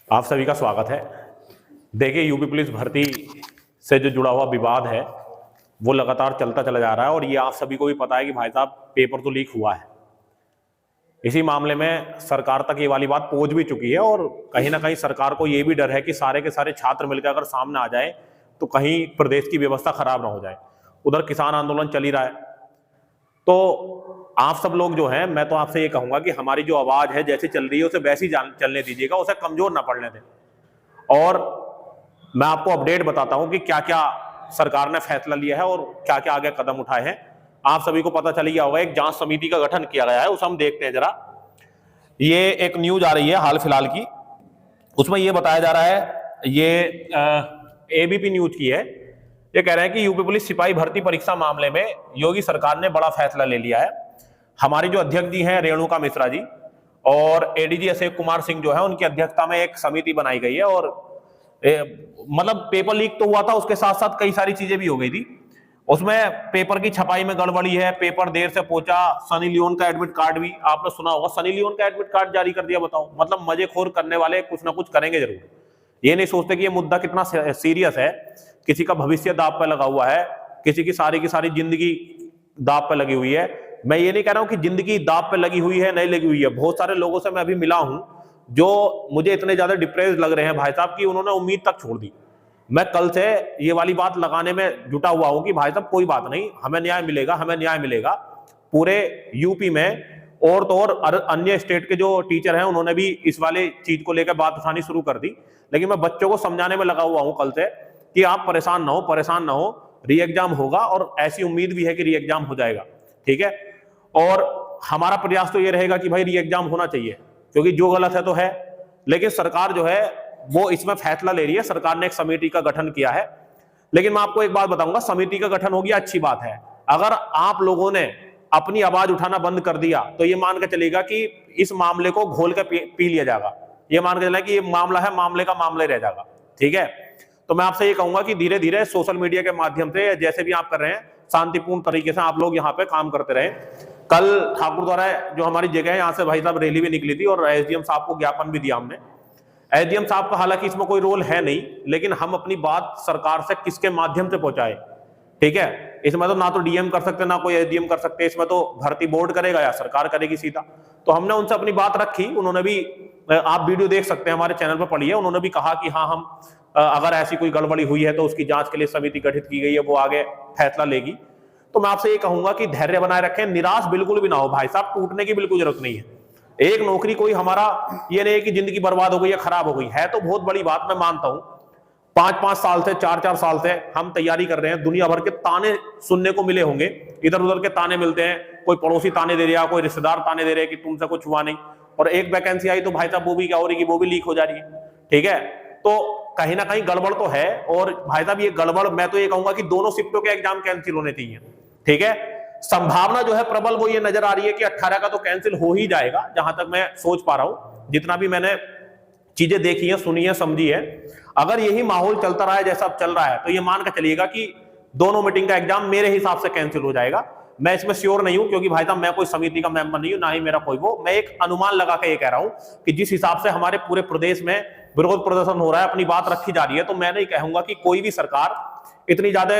आप सभी का स्वागत है। देखिए, यूपी पुलिस भर्ती से जो जुड़ा हुआ विवाद है वो लगातार चलता चला जा रहा है और ये आप सभी को भी पता है कि भाई साहब पेपर तो लीक हुआ है। इसी मामले में सरकार तक ये वाली बात पहुंच भी चुकी है और कहीं ना कहीं सरकार को ये भी डर है कि सारे के सारे छात्र मिलकर अगर सामने आ जाए तो कहीं प्रदेश की व्यवस्था खराब ना हो जाए। उधर किसान आंदोलन चल ही रहा है। तो आप सब लोग जो हैं, मैं तो आपसे ये कहूंगा कि हमारी जो आवाज है जैसे चल रही है उसे वैसी चलने दीजिएगा, उसे कमजोर ना पड़ने दें। और मैं आपको अपडेट बताता हूं कि क्या क्या सरकार ने फैसला लिया है और क्या क्या आगे कदम उठाए हैं। आप सभी को पता चल गया होगा, एक जांच समिति का गठन किया गया है, उसे हम देखते हैं जरा। ये एक न्यूज आ रही है हाल फिलहाल की, उसमें ये बताया जा रहा है, ये एबीपी न्यूज की है। ये कह रहे हैं कि यूपी पुलिस सिपाही भर्ती परीक्षा मामले में योगी सरकार ने बड़ा फैसला ले लिया है। हमारी जो अध्यक्ष जी हैं रेणुका मिश्रा जी और एडीजी अशोक कुमार सिंह जो है, उनकी अध्यक्षता में एक समिति बनाई गई है। और मतलब पेपर लीक तो हुआ था, उसके साथ साथ कई सारी चीजें भी हो गई थी। उसमें पेपर की छपाई में गड़बड़ी है, पेपर देर से पहुंचा, सनी लियोन का एडमिट कार्ड भी आपने सुना होगा, सनी लियोन का एडमिट कार्ड जारी कर दिया। बताओ, मतलब मजेखोर करने वाले कुछ ना कुछ करेंगे जरूर। ये नहीं सोचते कि ये मुद्दा कितना सीरियस है, किसी का भविष्य दांव पे लगा हुआ है, किसी की सारी जिंदगी दांव पे लगी हुई है। मैं ये नहीं कह रहा हूं कि जिंदगी दांव पे लगी हुई है, नहीं लगी हुई है। बहुत सारे लोगों से मैं अभी मिला हूं जो मुझे इतने ज्यादा डिप्रेस लग रहे हैं भाई साहब कि उन्होंने उम्मीद तक छोड़ दी। मैं कल से ये वाली बात लगाने में जुटा हुआ हूं कि भाई साहब कोई बात नहीं, हमें न्याय मिलेगा, हमें न्याय मिलेगा। पूरे यूपी में और तो और अन्य स्टेट के जो टीचर हैं उन्होंने भी इस वाले चीज को लेकर बात उठानी शुरू कर दी। लेकिन मैं बच्चों को समझाने में लगा हुआ हूं कल से कि आप परेशान ना हो, री एग्जाम होगा और ऐसी उम्मीद भी है कि री एग्जाम हो जाएगा। ठीक है, और हमारा प्रयास तो ये रहेगा कि भाई री एग्जाम होना चाहिए, क्योंकि जो गलत है तो है। लेकिन सरकार जो है वो इसमें फैसला ले रही है। सरकार ने एक समिति का गठन किया है। लेकिन मैं आपको एक बात बताऊंगा, समिति का गठन हो गया, अच्छी बात है। अगर आप लोगों ने अपनी आवाज उठाना बंद कर दिया तो ये मान के चलेगा कि इस मामले को घोल के पी लिया जाएगा। ये मान के चलेगा कि ये मामला है, मामले का मामला ही रह जाएगा। ठीक है, तो मैं आपसे ये कहूंगा कि धीरे धीरे सोशल मीडिया के माध्यम से जैसे भी आप कर रहे हैं, शांतिपूर्ण तरीके से आप लोग यहाँ पे काम करते रहे। कल ठाकुर द्वारा जो हमारी जगह है, यहाँ से भाई साहब रैली भी निकली थी और एसडीएम साहब को ज्ञापन भी दिया हमने। एसडीएम साहब का हालांकि इसमें कोई रोल है नहीं, लेकिन हम अपनी बात सरकार से किसके माध्यम से पहुंचाए। ठीक है, इसमें तो ना तो डीएम कर सकते, ना कोई एसडीएम कर सकते, इसमें तो भर्ती बोर्ड करेगा या सरकार करेगी सीधा। तो हमने उनसे अपनी बात रखी, उन्होंने भी, आप वीडियो देख सकते हैं हमारे चैनल पर पड़ी है, उन्होंने भी कहा कि हाँ, हम अगर ऐसी कोई गड़बड़ी हुई है तो उसकी जांच के लिए समिति गठित की गई है, वो आगे फैसला लेगी। तो मैं आपसे ये कहूंगा कि धैर्य बनाए रखें, निराश बिल्कुल भी ना हो भाई साहब, टूटने की बिल्कुल जरूरत नहीं है। एक नौकरी कोई हमारा ये नहीं है कि जिंदगी बर्बाद हो गई या खराब हो गई है, तो बहुत बड़ी बात मैं मानता हूं। 5-5 साल से, 4-4 साल से हम तैयारी कर रहे हैं, दुनिया भर के ताने सुनने को मिले होंगे, इधर उधर के ताने मिलते हैं, कोई पड़ोसी ताने दे रहा है, कोई रिश्तेदार ताने दे रहे हैं कि तुमसे कुछ हुआ नहीं, और एक वैकेंसी आई तो भाई साहब वो भी क्या हो रही है, वो भी लीक हो जा रही है। ठीक है, तो कहीं ना कहीं गड़बड़ तो है। और भाई साहब ये गड़बड़, मैं तो ये कहूंगा कि दोनों शिफ्टों के एग्जाम कैंसिल होने चाहिए। ठीक है, संभावना जो है प्रबल वो ये नजर आ रही है कि 18 का तो कैंसिल हो ही जाएगा, जहां तक मैं सोच पा रहा हूं, जितना भी मैंने चीजें देखी है, सुनी है, समझी है। अगर यही माहौल चलता रहा है जैसा अब चल रहा है तो ये मान कर चलिएगा कि दोनों मीटिंग का एग्जाम मेरे हिसाब से कैंसिल हो जाएगा। मैं इसमें श्योर नहीं हूं, क्योंकि भाई साहब मैं कोई समिति का मेंबर नहीं हूं, ना ही मेरा कोई वो। मैं एक अनुमान लगा के ये कह रहा हूं कि जिस हिसाब से हमारे पूरे प्रदेश में विरोध प्रदर्शन हो रहा है, अपनी बात रखी जा रही है, तो मैं नहीं कहूंगा कि कोई भी सरकार इतनी ज्यादा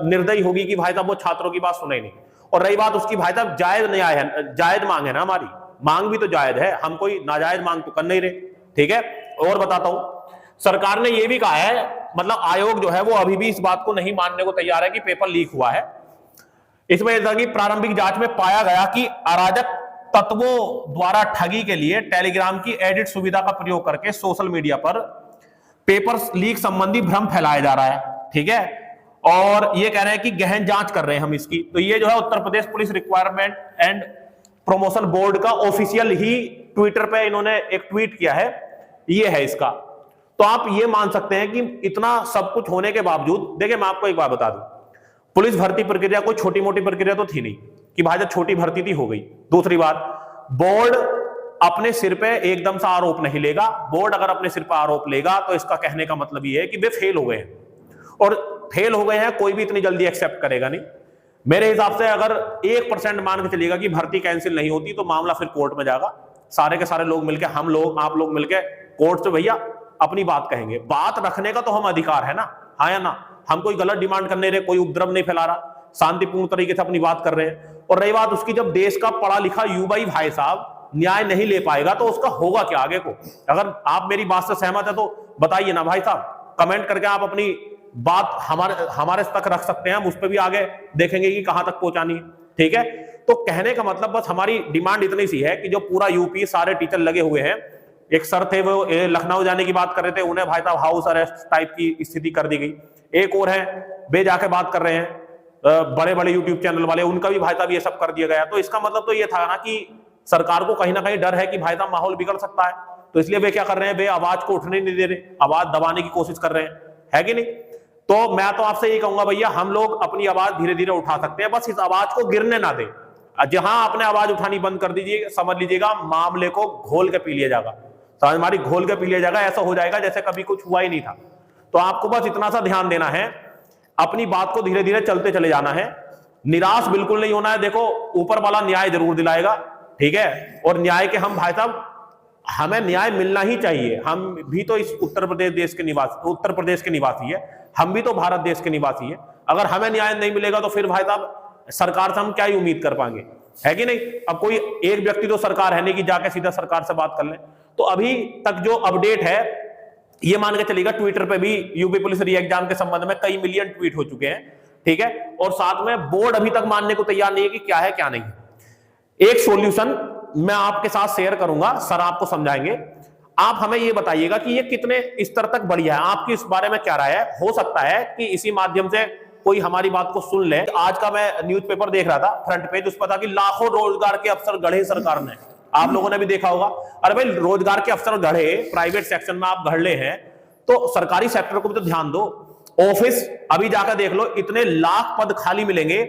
निर्दयी होगी कि भाई साहब वो छात्रों की बात सुने नहीं। और रही बात उसकी, भाई साहब जायज न्याय है, जायज मांग है ना, हमारी मांग भी तो जायज है, हम कोई नाजायज मांग तो कर नहीं रहे। ठीक है, और बताता हूं, सरकार ने यह भी कहा है, मतलब आयोग जो है वो अभी भी इस बात को नहीं मानने को तैयार है कि पेपर लीक हुआ है। इसमें यह था कि प्रारंभिक जांच में पाया गया कि अराजक तत्वों द्वारा ठगी के लिए टेलीग्राम की एडिट सुविधा का प्रयोग करके सोशल मीडिया पर पेपर लीक संबंधी भ्रम फैलाया जा रहा है। ठीक है, और ये कह रहे हैं कि गहन जांच कर रहे हैं हम इसकी। तो ये जो है Uttar Pradesh police requirement and promotion board का ऑफिशियल ही ट्विटर पे इन्होंने एक ट्वीट किया है, ये है इसका। तो आप ये मान सकते हैं कि इतना सब कुछ होने के बावजूद, देखिए मैं आपको एक बात बता दूं, पुलिस भर्ती प्रक्रिया कोई छोटी मोटी प्रक्रिया तो थी नहीं कि भाई जब छोटी भर्ती थी हो गई। दूसरी बात, बोर्ड अपने सिर पे एकदम से आरोप नहीं लेगा। बोर्ड अगर अपने सिर पर आरोप लेगा तो इसका कहने का मतलब ये है कि वे फेल हो गए हैं, और फेल हो गए हैं कोई भी इतनी जल्दी एक्सेप्ट करेगा नहीं। मेरे हिसाब से अगर 1% मान के चलिएगा कि भर्ती कैंसिल नहीं होती तो मामला फिर कोर्ट में जाएगा, सारे के सारे लोग मिलकर, हम लोग, आप लोग मिलकर कोर्ट से भैया अपनी बात कहेंगे। बात रखने का तो हम अधिकार है ना, हाँ या ना। हम कोई गलत डिमांड करने रहे, कोई उपद्रव नहीं फैला रहा, शांतिपूर्ण तरीके से अपनी बात कर रहे हैं। और रही बात उसकी, जब देश का पढ़ा लिखा युवा ही भाई साहब न्याय नहीं ले पाएगा तो उसका होगा क्या आगे को। अगर आप मेरी बात से सहमत है तो बताइए ना भाई साहब, कमेंट करके आप अपनी बात हमारे तक रख सकते हैं, हम उस पर भी आगे देखेंगे कि कहां तक पहुंचानी है। ठीक है, तो कहने का मतलब बस हमारी डिमांड इतनी सी है कि जो पूरा यूपी सारे टीचर लगे हुए हैं, एक सर थे वो लखनऊ जाने की बात कर रहे थे, उन्हें भाई साहब हाउस अरेस्ट टाइप की स्थिति कर दी गई। एक और है वे जाके बात कर रहे हैं बड़े बड़े यूट्यूब चैनल वाले, उनका भी भाई साहब ये सब कर दिया गया। तो इसका मतलब तो ये था ना कि सरकार को कहीं ना कहीं डर है कि भाई साहब माहौल बिगड़ सकता है, तो इसलिए वे क्या कर रहे हैं, वे आवाज को उठने नहीं दे रहे, आवाज दबाने की कोशिश कर रहे हैं, है कि नहीं। तो मैं तो आपसे यही कहूंगा भैया, हम लोग अपनी आवाज धीरे धीरे उठा सकते हैं, बस इस आवाज को गिरने ना दें। जहां आपने आवाज उठानी बंद कर दीजिए, समझ लीजिएगा मामले को घोल के पी लिया जाएगा, समझ हमारी घोल के पी लिया जाएगा, ऐसा हो जाएगा जैसे कभी कुछ हुआ ही नहीं था। तो आपको बस इतना सा ध्यान देना है, अपनी बात को धीरे धीरे चलते चले जाना है, निराश बिल्कुल नहीं होना है। देखो ऊपर वाला न्याय जरूर दिलाएगा, ठीक है, और न्याय के हम भाई साहब, हमें न्याय मिलना ही चाहिए। हम भी तो इस उत्तर प्रदेश के निवासी है, हम भी तो भारत देश के निवासी है। अगर हमें न्याय नहीं मिलेगा तो फिर भाई साहब सरकार से हम क्या ही उम्मीद कर पाएंगे, है कि नहीं। अब कोई एक व्यक्ति तो सरकार है नहीं कि जाके सीधा सरकार से बात कर ले। तो अभी तक जो अपडेट है, ये मान के चलेगा ट्विटर पे भी यूपी पुलिस री एग्जाम के संबंध में कई मिलियन ट्वीट हो चुके हैं, ठीक है, और साथ में बोर्ड अभी तक मानने को तैयार नहीं है कि क्या है क्या नहीं। एक सॉल्यूशन मैं आपके साथ शेयर करूंगा, सर आपको समझाएंगे। आप हमें ये बताइएगा कि ये कितने स्तर तक बढ़िया है, आपकी इस बारे में क्या राय है। हो सकता है कि इसी माध्यम से कोई हमारी बात को सुन ले। आज का मैं न्यूज़पेपर देख रहा था, फ्रंट पेज उस पर था कि लाखों रोजगार के अवसर गढ़े सरकार ने। आप लोगों ने भी देखा होगा। अरे भाई, रोजगार के अवसर गढ़े, प्राइवेट सेक्शन में आप गढ़ ले हैं, तो सरकारी सेक्टर को भी तो ध्यान दो। ऑफिस अभी जाकर देख लो, इतने लाख पद खाली मिलेंगे।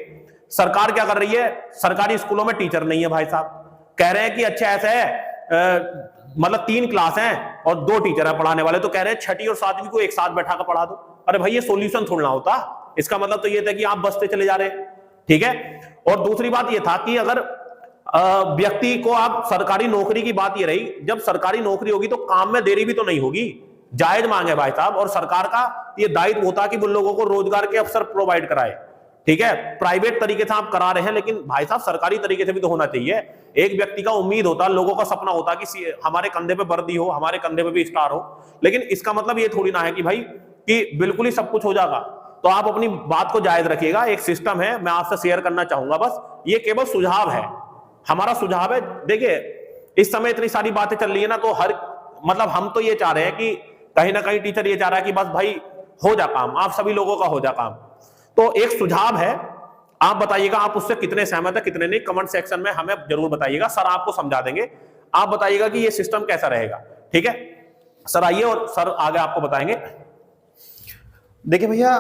सरकार क्या कर रही है, सरकारी स्कूलों में टीचर नहीं है भाई साहब, कह रहे हैं कि अच्छा ऐसा है, मतलब 3 क्लास हैं और 2 टीचर है पढ़ाने वाले, तो कह रहे हैं 6वीं और 7वीं को एक साथ बैठा कर पढ़ा दो। अरे भाई, ये सॉल्यूशन थोड़ा होता, इसका मतलब तो ये था कि आप बसते चले जा रहे हैं, ठीक है। और दूसरी बात ये था कि अगर व्यक्ति को आप सरकारी नौकरी की बात ये रही, जब सरकारी नौकरी होगी तो काम में देरी भी तो नहीं होगी, जायज मांगे भाई साहब। और सरकार का ये दायित्व होता कि वो लोगों को रोजगार के अवसर प्रोवाइड कराए, ठीक है। प्राइवेट तरीके से आप करा रहे हैं, लेकिन भाई साहब सरकारी तरीके से भी तो होना चाहिए। एक व्यक्ति का उम्मीद होता, लोगों का सपना होता कि हमारे कंधे पे वर्दी हो, हमारे कंधे पे भी स्टार हो, लेकिन इसका मतलब ये थोड़ी ना है कि भाई कि बिल्कुल ही सब कुछ हो जाएगा। तो आप अपनी बात को जायज रखिएगा। एक सिस्टम है, मैं आपसे शेयर करना चाहूंगा, बस ये केवल सुझाव है, हमारा सुझाव है। देखिए इस समय इतनी सारी बातें चल रही है ना, तो हर मतलब हम तो ये चाह रहे हैं कि कहीं ना कहीं टीचर ये चाह रहा है कि बस भाई हो जा काम, आप सभी लोगों का हो जा काम। तो एक सुझाव है, आप बताइएगा आप उससे कितने सहमत है कितने नहीं, कमेंट सेक्शन में हमें जरूर बताइएगा, सर आपको समझा देंगे। आप बताइएगा कि ये सिस्टम कैसा रहेगा, ठीक है। सर आइए और सर आगे आपको बताएंगे। देखिए भैया,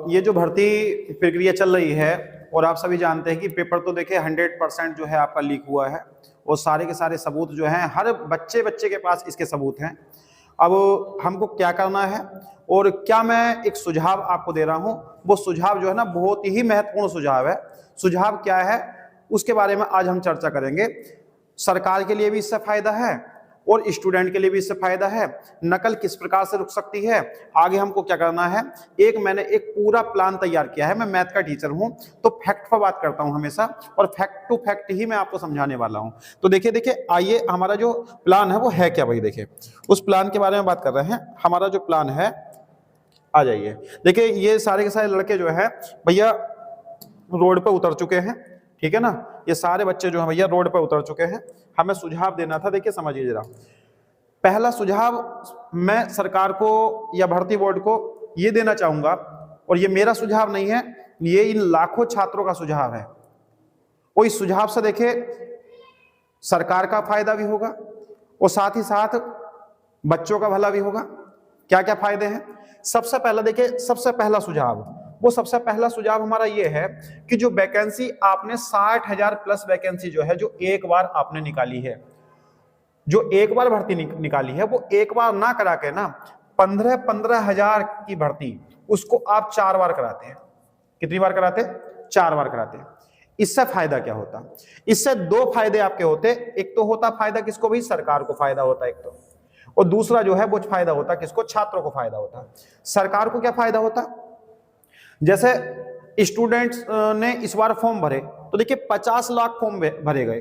ये जो भर्ती प्रक्रिया चल रही है, और आप सभी जानते हैं कि पेपर तो देखिए 100% जो है आपका लीक हुआ है, और सारे के सारे सबूत जो हैं हर बच्चे के पास इसके सबूत हैं। अब हमको क्या करना है, और क्या मैं एक सुझाव आपको दे रहा हूं, वो सुझाव जो है ना बहुत ही महत्वपूर्ण सुझाव है। सुझाव क्या है उसके बारे में आज हम चर्चा करेंगे। सरकार के लिए भी इससे फायदा है और स्टूडेंट के लिए भी इससे फायदा है। नकल किस प्रकार से रुक सकती है, आगे हमको क्या करना है, मैंने एक पूरा प्लान तैयार किया है। मैं मैथ का टीचर हूं तो फैक्ट पर बात करता हूं हमेशा, और फैक्ट टू फैक्ट ही मैं आपको समझाने वाला हूं। तो देखिए आइए, हमारा जो प्लान है वो है क्या भाई। देखिए उस प्लान के बारे में बात कर रहे हैं। हमारा जो प्लान है, आ जाइए। देखिए ये सारे के सारे लड़के जो है भैया रोड पर उतर चुके हैं, ठीक है ना। ये सारे बच्चे जो हैं भैया रोड पर उतर चुके हैं। हमें सुझाव देना था, देखिए समझिए जरा। पहला सुझाव मैं सरकार को या भर्ती बोर्ड को ये देना चाहूंगा, और ये मेरा सुझाव नहीं है, ये इन लाखों छात्रों का सुझाव है। और इस सुझाव से देखिए सरकार का फायदा भी होगा और साथ ही साथ बच्चों का भला भी होगा। क्या क्या फायदे हैं? सबसे पहला देखिए, सबसे पहला सुझाव हमारा ये है कि जो वैकेंसी आपने 60,000 प्लस वैकेंसी जो है, जो एक बार आपने निकाली है, जो एक बार भर्ती निकाली है, वो एक बार ना करा के ना 15,000 की भर्ती उसको आप 4 बार कराते हैं। कितनी बार कराते? 4 बार कराते हैं। इससे फायदा क्या होता? इससे 2 फायदे आपके होते। एक तो होता फायदा किसको भी, सरकार को फायदा होता। एक तो और दूसरा जो है वो फायदा होता किसको, छात्रों को फायदा होता। सरकार को क्या फायदा होता, जैसे स्टूडेंट्स ने इस बार फॉर्म भरे तो देखिए 50 लाख फॉर्म भरे गए।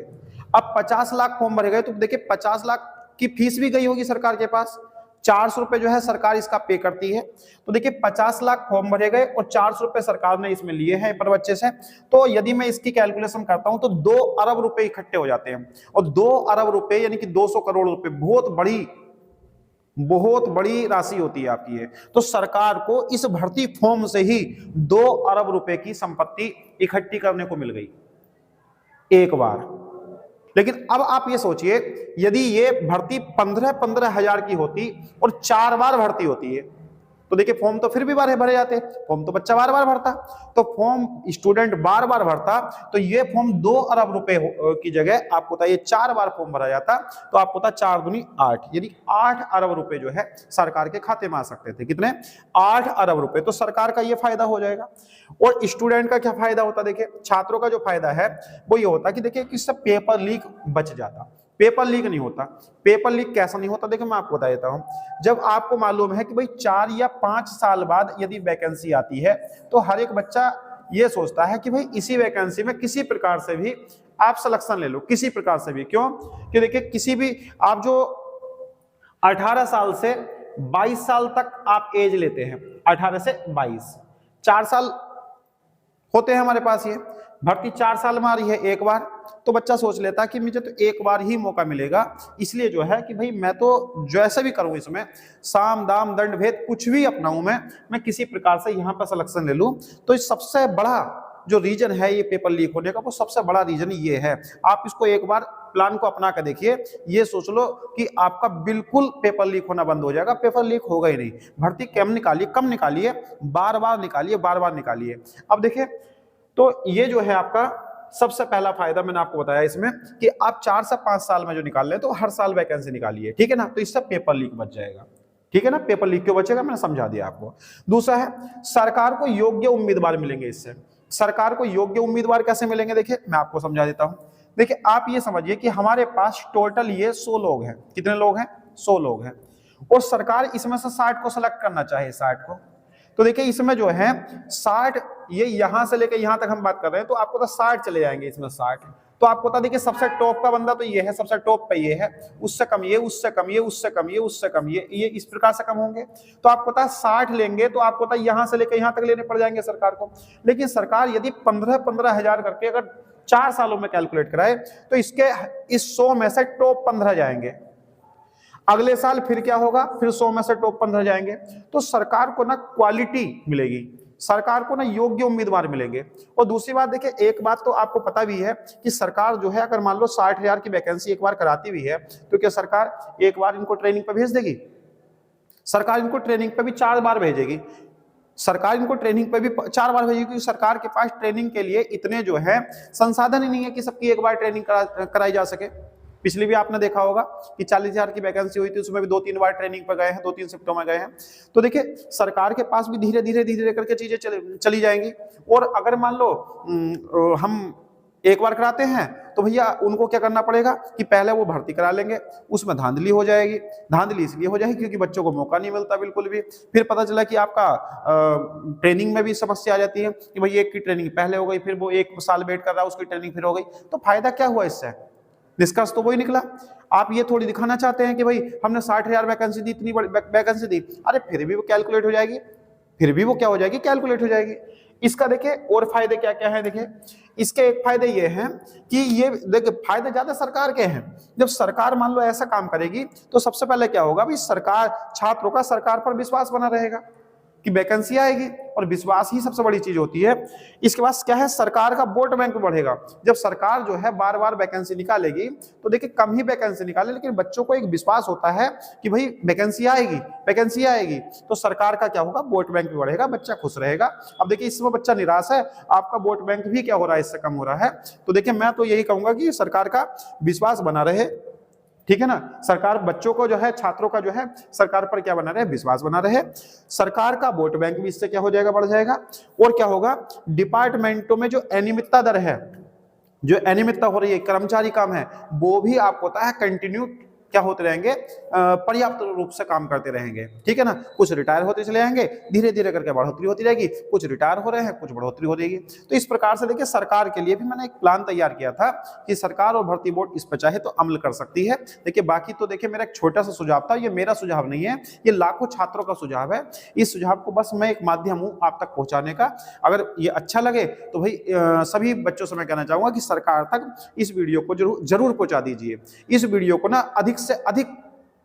अब 50 लाख फॉर्म भरे गए तो देखिए 50 लाख की फीस भी गई होगी सरकार के पास, 400 रुपए जो है सरकार इसका पे करती है। तो देखिए 50 लाख फॉर्म भरे गए और 400 रुपए सरकार ने इसमें लिए हैं पर बच्चे से। तो यदि मैं इसकी कैलकुलेशन करता हूं तो 2 अरब रुपए इकट्ठे हो जाते हैं, और 2 अरब रुपए यानी कि 200 करोड़ रुपए बहुत बड़ी राशि होती है आपकी ये। तो सरकार को इस भर्ती फॉर्म से ही 2 अरब रुपए की संपत्ति इकट्ठी करने को मिल गई एक बार। लेकिन अब आप ये सोचिए, यदि ये भर्ती 15-15 हजार की होती और 4 बार भर्ती होती है तो देखिए फॉर्म तो फिर भी बार भरे जाते, फॉर्म तो बच्चा बार बार भरता, तो फॉर्म स्टूडेंट बार बार भरता, तो ये फॉर्म 2 अरब रुपए की जगह आपको बताइए 4 बार फॉर्म भरा जाता, तो आपको पता 4 दूनी 8, यानी 8 अरब रुपए जो है सरकार के खाते में आ सकते थे। कितने, 8 अरब रुपए। तो सरकार का ये फायदा हो जाएगा। और स्टूडेंट का क्या फायदा होता, देखिए छात्रों का जो फायदा है वो ये होता कि देखिए किससे पेपर लीक बच जाता। पेपर लीक नहीं होता। पेपर लीक कैसा नहीं होता, देखिए मैं आपको बता देता हूं। जब आपको मालूम है कि भाई 4 या 5 साल बाद यदि वैकेंसी आती है तो हर एक बच्चा ये सोचता है कि भाई इसी वैकेंसी में किसी प्रकार से भी आप सिलेक्शन ले लो, किसी प्रकार से भी। क्यों कि देखिए किसी भी आप जो 18 साल से 22 साल तक आप एज लेते हैं, 18 से 22 4 साल होते हैं हमारे पास। ये भर्ती 4 साल में आ रही है एक बार, तो बच्चा सोच लेता है कि मुझे तो एक बार ही मौका मिलेगा, इसलिए जो है कि भाई मैं तो जैसे भी करूं इसमें साम दाम दंड भेद कुछ भी अपनाऊं, मैं किसी प्रकार से यहां पर सिलेक्शन ले लूं। तो इस सबसे बड़ा जो रीजन है ये पेपर लीक होने का, वो सबसे बड़ा रीजन ये है। आप इसको एक बार प्लान को अपना कर देखिए, ये सोच लो कि आपका बिल्कुल पेपर लीक होना बंद हो जाएगा। पेपर लीक होगा ही नहीं। भर्ती कम निकालिए, बार बार निकालिए। अब देखिए तो ये जो है आपका सबसे पहला फायदा मैंने आपको बताया इसमें कि आप 4 से 5 साल में जो निकाल रहे हैं तो हर साल वैकेंसी निकालिए, ठीक है ना। तो इससे पेपर लीक बच जाएगा, ठीक है ना। पेपर लीक क्यों बचेगा, मैंने समझा दिया आपको। दूसरा है सरकार को योग्य उम्मीदवार मिलेंगे। इससे सरकार को योग्य उम्मीदवार कैसे मिलेंगे, देखिए मैं आपको समझा देता हूं। देखिए आप ये समझिए कि हमारे पास टोटल ये 100 लोग हैं। कितने लोग हैं, 100 लोग हैं, और सरकार इसमें से 60 को सिलेक्ट करना चाहे, 60 को। तो देखिए इसमें जो है 60, ये यहां से लेकर यहां तक हम बात कर रहे हैं, तो आपको तो 60 चले जाएंगे इसमें 60। तो आपको बता देखिए सबसे टॉप का बंदा तो ये है, सबसे टॉप पे ये है, उससे कम ये, उससे कम ये, उससे कम ये, उससे कम ये इस प्रकार से कम होंगे। तो आपको पता 60 लेंगे तो आपको पता यहां से लेकर यहां तक लेने पड़ जाएंगे सरकार को। लेकिन सरकार यदि 15-15 हजार करके अगर 4 सालों में कैलकुलेट कराए तो इसके इस 100 में से टॉप 15 जाएंगे। अगले साल फिर क्या होगा, फिर 100 में से टॉप 15 जाएंगे। तो सरकार को ना क्वालिटी मिलेगी, सरकार को ना योग्य उम्मीदवार मिलेंगे। और दूसरी बात देखिए, एक बात तो आपको पता भी है कि सरकार जो है अगर मान लो 60,000 की वैकेंसी एक बार कराती भी है तो क्या सरकार एक बार इनको ट्रेनिंग पर भेज देगी? सरकार इनको ट्रेनिंग पर भी 4 बार भेजेगी। सरकार इनको ट्रेनिंग पर भी 4 बार भेजेगी, क्योंकि सरकार के पास ट्रेनिंग के लिए इतने जो है संसाधन ही नहीं है कि सबकी एक बार ट्रेनिंग कराई जा सके। पिछली भी आपने देखा होगा कि 40,000 की वैकेंसी हुई थी, उसमें भी 2-3 बार ट्रेनिंग पर गए हैं, 2-3 शिफ्टों में गए हैं। तो देखिए सरकार के पास भी धीरे धीरे करके चीजें चली जाएंगी। और अगर मान लो हम एक बार कराते हैं तो भैया उनको क्या करना पड़ेगा कि पहले वो भर्ती करा लेंगे, उसमें धांधली हो जाएगी। धांधली इसलिए हो जाएगी क्योंकि बच्चों को मौका नहीं मिलता बिल्कुल भी। फिर पता चला कि आपका ट्रेनिंग में भी समस्या आ जाती है कि भाई एक की ट्रेनिंग पहले हो गई, फिर वो 1 साल वेट कर रहा है, उसकी ट्रेनिंग फिर हो गई। तो फायदा क्या हुआ इससे? निष्कर्ष तो वही निकला। आप ये थोड़ी दिखाना चाहते हैं कि भाई हमने 60,000 वैकेंसी दी, इतनी बड़ी वैकेंसी दी, अरे फिर भी वो कैलकुलेट हो जाएगी, फिर भी वो क्या हो जाएगी, कैलकुलेट हो जाएगी। इसका देखिए और फायदे क्या क्या है। देखिए इसके एक फायदे ये हैं कि ये देखिए फायदे ज्यादा सरकार के हैं। जब सरकार मान लो ऐसा काम करेगी तो सबसे पहले क्या होगा, भाई सरकार, छात्रों का सरकार पर विश्वास बना रहेगा कि वैकेंसी आएगी, और विश्वास ही सबसे बड़ी चीज होती है। इसके बाद क्या है, सरकार का वोट बैंक बढ़ेगा। जब सरकार जो है बार बार वैकेंसी निकालेगी तो देखिए कम ही वैकेंसी निकाले, लेकिन बच्चों को एक विश्वास होता है कि भाई वैकेंसी आएगी, तो सरकार का क्या होगा, वोट बैंक भी बढ़ेगा, बच्चा खुश रहेगा। अब देखिए इसमें बच्चा निराश है, आपका वोट बैंक भी क्या हो रहा है, इससे कम हो रहा है। तो देखिए मैं तो यही कहूंगा कि सरकार का विश्वास बना रहे, ठीक है ना। सरकार बच्चों को जो है, छात्रों का जो है सरकार पर क्या बना रहे, विश्वास बना रहे। सरकार का वोट बैंक भी इससे क्या हो जाएगा, बढ़ जाएगा। और क्या होगा, डिपार्टमेंटों में जो अनियमितता दर है, जो अनियमितता हो रही है, कर्मचारी काम है, वो भी आपको पता है कंटिन्यू क्या होते रहेंगे, पर्याप्त रूप से काम करते रहेंगे, ठीक है ना। कुछ रिटायर होते चले जाएंगे, धीरे धीरे करके बढ़ोतरी होती रहेगी, कुछ रिटायर हो रहे हैं, कुछ बढ़ोतरी हो रहेगी। तो इस प्रकार से देखिए सरकार के लिए भी मैंने एक प्लान तैयार किया था कि सरकार और भर्ती बोर्ड इस पर चाहे तो अमल कर सकती है। देखिए बाकी तो देखिए मेरा एक छोटा सा सुझाव था, ये मेरा सुझाव नहीं है, ये लाखों छात्रों का सुझाव है। इस सुझाव को बस मैं एक माध्यम हूं आप तक पहुंचाने का। अगर ये अच्छा लगे तो भाई सभी बच्चों से मैं कहना चाहूंगा कि सरकार तक इस वीडियो को जरूर पहुंचा दीजिए। इस वीडियो को ना अधिक से अधिक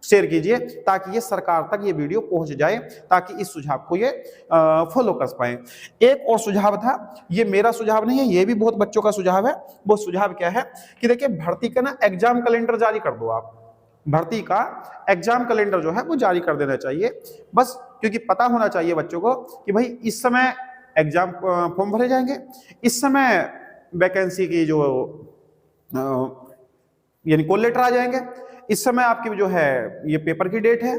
शेयर कीजिए ताकि ये सरकार तक ये वीडियो पहुंच जाए, ताकि इस सुझाव को ये फॉलो कर पाए। एक और सुझाव था, ये मेरा सुझाव नहीं है, ये भी बहुत बच्चों का सुझाव है। वो सुझाव क्या है कि देखिए भर्ती का ना एग्जाम कैलेंडर जारी कर दो आप। भर्ती का एग्जाम कैलेंडर जो है वो जारी कर देना चाहिए, बस क्योंकि पता होना चाहिए बच्चों को कि भाई इस समय एग्जाम फॉर्म भरे जाएंगे, इस समय वैकेंसी की जो यानी कॉल लेटर आ जाएंगे, इस समय आपकी जो है ये पेपर की डेट है,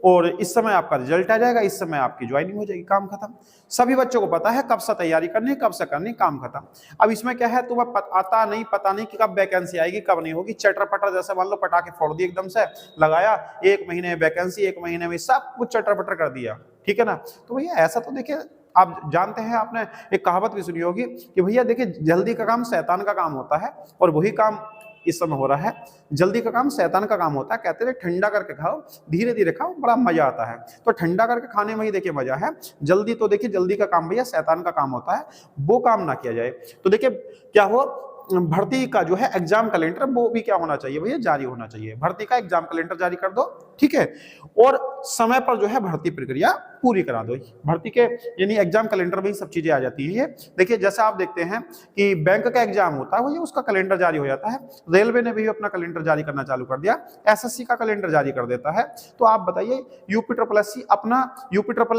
और इस समय आपका रिजल्ट आ जाएगा, इस समय आपकी ज्वाइनिंग हो जाएगी, काम खत्म। सभी बच्चों को पता है कब से तैयारी करनी है, कब से करनी, काम खत्म। अब इसमें क्या है, तुम्हें पता नहीं कि कब वैकेंसी आएगी कब नहीं होगी। चटर पटर जैसे मान लो पटाखे फोड़ दिए एकदम से, लगाया 1 महीने में वैकेंसी, 1 महीने में सब कुछ चटर पटर कर दिया, ठीक है ना। तो भैया ऐसा तो देखिए आप जानते हैं, आपने एक कहावत भी सुनी होगी कि भैया देखिए जल्दी का काम शैतान का काम होता है, और वही काम इस समय हो रहा है। जल्दी का काम शैतान का काम होता है। कहते हैं ठंडा करके खाओ, धीरे धीरे खाओ, बड़ा मजा आता है। तो ठंडा करके खाने में ही देखिए मजा है। जल्दी तो देखिए जल्दी का काम भैया शैतान का काम होता है, वो काम ना किया जाए। तो देखिए क्या हो, भर्ती का जो है एग्जाम कैलेंडर वो भी क्या होना चाहिए भैया, जारी होना चाहिए। भर्ती का एग्जाम कैलेंडर जारी कर दो, ठीक है, और समय पर जो है भर्ती प्रक्रिया पूरी करा दो। भर्ती के यानी एग्जाम कैलेंडर में ही सब चीजें आ जाती है। देखिए जैसे आप देखते हैं कि बैंक का एग्जाम होता है भैया, उसका कैलेंडर जारी हो जाता है। रेलवे ने भी अपना कैलेंडर जारी करना चालू कर दिया, एसएससी का कैलेंडर जारी कर देता है। तो आप बताइए यूपी ट्रिपल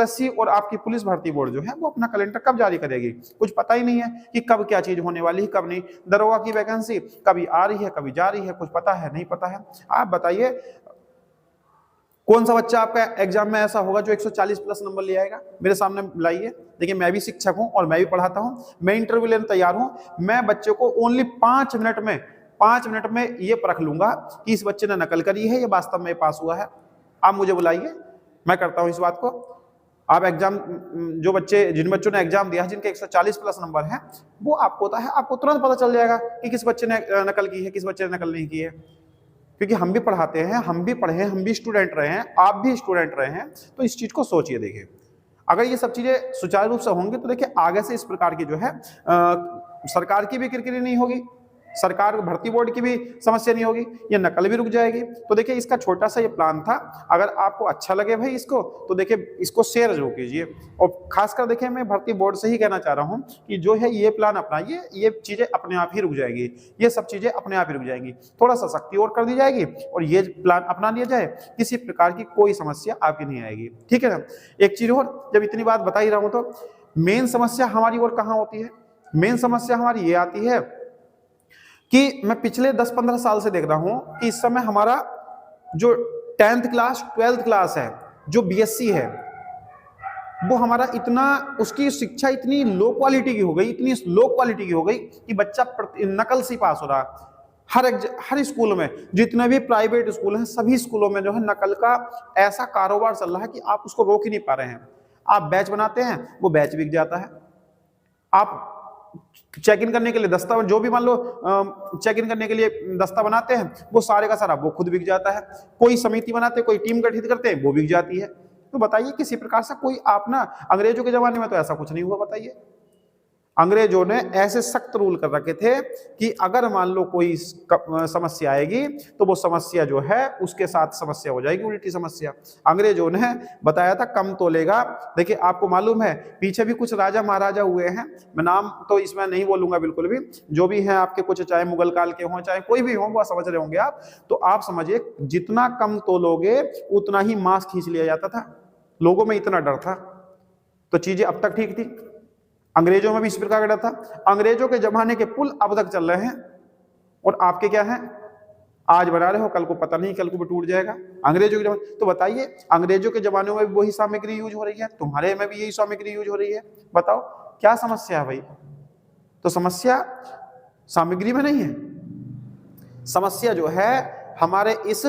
एससी और आपकी पुलिस भर्ती बोर्ड जो है वो अपना कैलेंडर कब जारी करेगी? कुछ पता ही नहीं है कि कब क्या चीज होने वाली है, कब नहीं। दरोगा की वैकेंसी कभी आ रही है, कभी जा रही है, कुछ पता है नहीं पता है। आप बताइए कौन सा बच्चा आपका एग्जाम में ऐसा होगा जो 140 प्लस नंबर ले आएगा? मेरे सामने लाइए। देखिए मैं भी शिक्षक हूं और मैं भी पढ़ाता हूं, मैं इंटरव्यू लेने तैयार हूं। मैं बच्चे को ओनली 5 मिनट में ये परख लूंगा कि इस बच्चे ने नकल करी है, ये वास्तव में पास हुआ है। आप मुझे बुलाइए, मैं करता हूं इस बात को। आप एग्जाम जिन बच्चों ने एग्जाम दिया है, जिनके 140 प्लस नंबर हैं, वो आपको होता है, आपको तुरंत पता चल जाएगा कि किस बच्चे ने नकल की है, किस बच्चे ने नकल नहीं की है। क्योंकि हम भी पढ़ाते हैं, हम भी पढ़े हैं, हम भी स्टूडेंट रहे हैं, आप भी स्टूडेंट रहे हैं। तो इस चीज को सोचिए। देखिए अगर ये सब चीजें सुचारू रूप से होंगी तो देखिए आगे से इस प्रकार की जो है सरकार की भी किरकिरी नहीं होगी, सरकार भर्ती बोर्ड की भी समस्या नहीं होगी, ये नकल भी रुक जाएगी। तो देखिए इसका छोटा सा ये प्लान था। अगर आपको अच्छा लगे भाई इसको, तो देखिए इसको शेयर जरूर कीजिए। और खासकर देखिए मैं भर्ती बोर्ड से ही कहना चाह रहा हूँ कि जो है ये प्लान अपनाइए, ये चीजें अपने आप ही रुक जाएगी, ये सब चीजें अपने आप ही रुक जाएंगी। थोड़ा सा सख्ती और कर दी जाएगी और ये प्लान अपना लिया जाए, किसी प्रकार की कोई समस्या आपकी नहीं आएगी, ठीक है ना। एक चीज और, जब इतनी बात बता ही रहा हूं तो मेन समस्या हमारी और कहाँ होती है? मेन समस्या हमारी ये आती है कि मैं पिछले 10-15 साल से देख रहा हूं कि इस समय हमारा जो 10th क्लास 12th क्लास है, जो बीएससी है, वो हमारा इतना, उसकी शिक्षा इतनी लो क्वालिटी की हो गई, इतनी लो क्वालिटी की हो गई कि बच्चा नकल से पास हो रहा। हर स्कूल में, जितने भी प्राइवेट स्कूल हैं, सभी स्कूलों में जो है नकल का ऐसा कारोबार चल रहा है कि आप उसको रोक ही नहीं पा रहे हैं। आप बैच बनाते हैं, वो बैच बिक जाता है। आप चेक इन करने के लिए दस्ता, जो भी मान लो चेक इन करने के लिए दस्ता बनाते हैं, वो सारे का सारा वो खुद बिक जाता है। कोई समिति बनाते हैं, कोई टीम गठित करते हैं, वो बिक जाती है। तो बताइए किसी प्रकार से कोई आप ना, अंग्रेजों के जमाने में तो ऐसा कुछ नहीं हुआ। बताइए अंग्रेजों ने ऐसे सख्त रूल कर रखे थे कि अगर मान लो कोई समस्या आएगी तो वो समस्या जो है उसके साथ समस्या हो जाएगी, उल्टी समस्या। अंग्रेजों ने बताया था कम तोलेगा। देखिए आपको मालूम है पीछे भी कुछ राजा महाराजा हुए हैं, मैं नाम तो इसमें नहीं बोलूंगा बिल्कुल भी, जो भी हैं आपके कुछ, चाहे मुगल काल के हों चाहे कोई भी हो, वो समझ रहे होंगे आप। तो आप समझिए जितना कम तोलोगे उतना ही मांस खींच लिया जाता था। लोगों में इतना डर था। तो चीजें अब तक ठीक थी, अंग्रेजों में भी इस प्रकार का डर था। अंग्रेजों के जमाने के पुल अब तक चल रहे हैं और आपके क्या है, आज बना रहे हो, कल को पता नहीं, कल को भी टूट जाएगा। अंग्रेजों के जमाने, तो बताइए अंग्रेजों के जमाने में भी वही सामग्री यूज हो रही है, तुम्हारे में भी यही सामग्री यूज हो रही है। बताओ क्या समस्या है भाई? तो समस्या सामग्री में नहीं है, समस्या जो है हमारे इस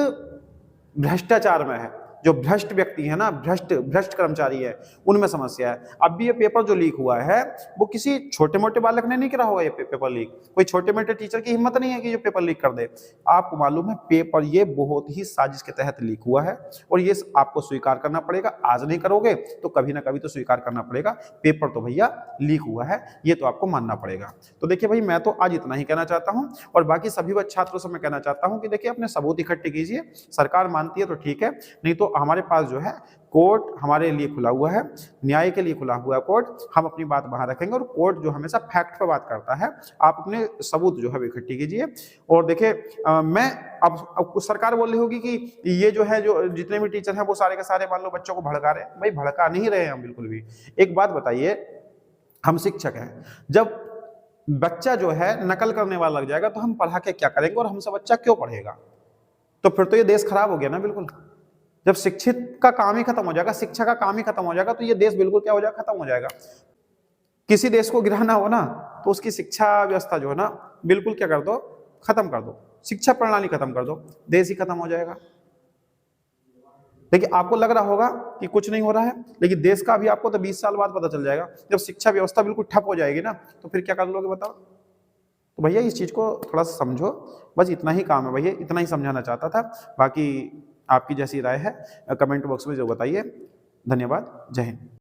भ्रष्टाचार में है, जो भ्रष्ट व्यक्ति है ना, भ्रष्ट कर्मचारी है, उनमें समस्या है। अब भी ये पेपर जो लीक हुआ है वो किसी छोटे मोटे बालक ने नहीं करा होगा। ये पेपर लीक कोई छोटे मोटे टीचर की हिम्मत नहीं है कि जो पेपर लीक कर दे। आपको मालूम है पेपर ये बहुत ही साजिश के तहत लीक हुआ है और ये आपको स्वीकार करना पड़ेगा। आज नहीं करोगे तो कभी ना कभी तो स्वीकार करना पड़ेगा। पेपर तो भैया लीक हुआ है, ये तो आपको मानना पड़ेगा। तो देखिए भाई, मैं तो आज इतना ही कहना चाहता हूं और बाकी सभी छात्रों से मैं कहना चाहता हूं कि देखिए अपने सबूत इकट्ठे कीजिए। सरकार मानती है तो ठीक है, नहीं तो हमारे पास जो है कोर्ट हमारे लिए खुला हुआ है, न्याय के लिए खुला हुआ है कोर्ट। हम अपनी बात वहां रखेंगे और कोर्ट जो हमेशा फैक्ट पे बात करता है। आप अपने सबूत जो है इकट्ठी कीजिए। और देखिए मैं अब सरकार बोल रही होगी कि ये जो है, जो जितने भी टीचर हैं वो सारे के सारे मान लो बच्चों को भड़का रहे हैं। भाई भड़का नहीं रहे हैं हम बिल्कुल भी। एक बात बताइए, हम शिक्षक हैं, जब बच्चा जो है नकल करने वाला लग जाएगा तो हम पढ़ा के क्या करेंगे और हमसे बच्चा क्यों पढ़ेगा? तो फिर तो ये देश खराब हो गया ना बिल्कुल। जब शिक्षित का काम ही खत्म हो जाएगा, शिक्षा का काम ही खत्म हो जाएगा, तो ये देश बिल्कुल क्या हो जाएगा, खत्म हो जाएगा। किसी देश को गिराना हो ना तो उसकी शिक्षा व्यवस्था जो है ना बिल्कुल क्या कर दो, खत्म कर दो, शिक्षा प्रणाली खत्म कर दो, देश ही खत्म हो जाएगा। देखिए आपको लग रहा होगा कि कुछ नहीं हो रहा है, लेकिन देश का भी आपको तो 20 साल बाद पता चल जाएगा। जब शिक्षा व्यवस्था बिल्कुल ठप हो जाएगी ना तो फिर क्या कर लोगे बताओ। तो भैया इस चीज को थोड़ा सा समझो, बस इतना ही काम है भैया, इतना ही समझाना चाहता था। बाकी आपकी जैसी राय है कमेंट बॉक्स में जो बताइए। धन्यवाद, जय हिंद।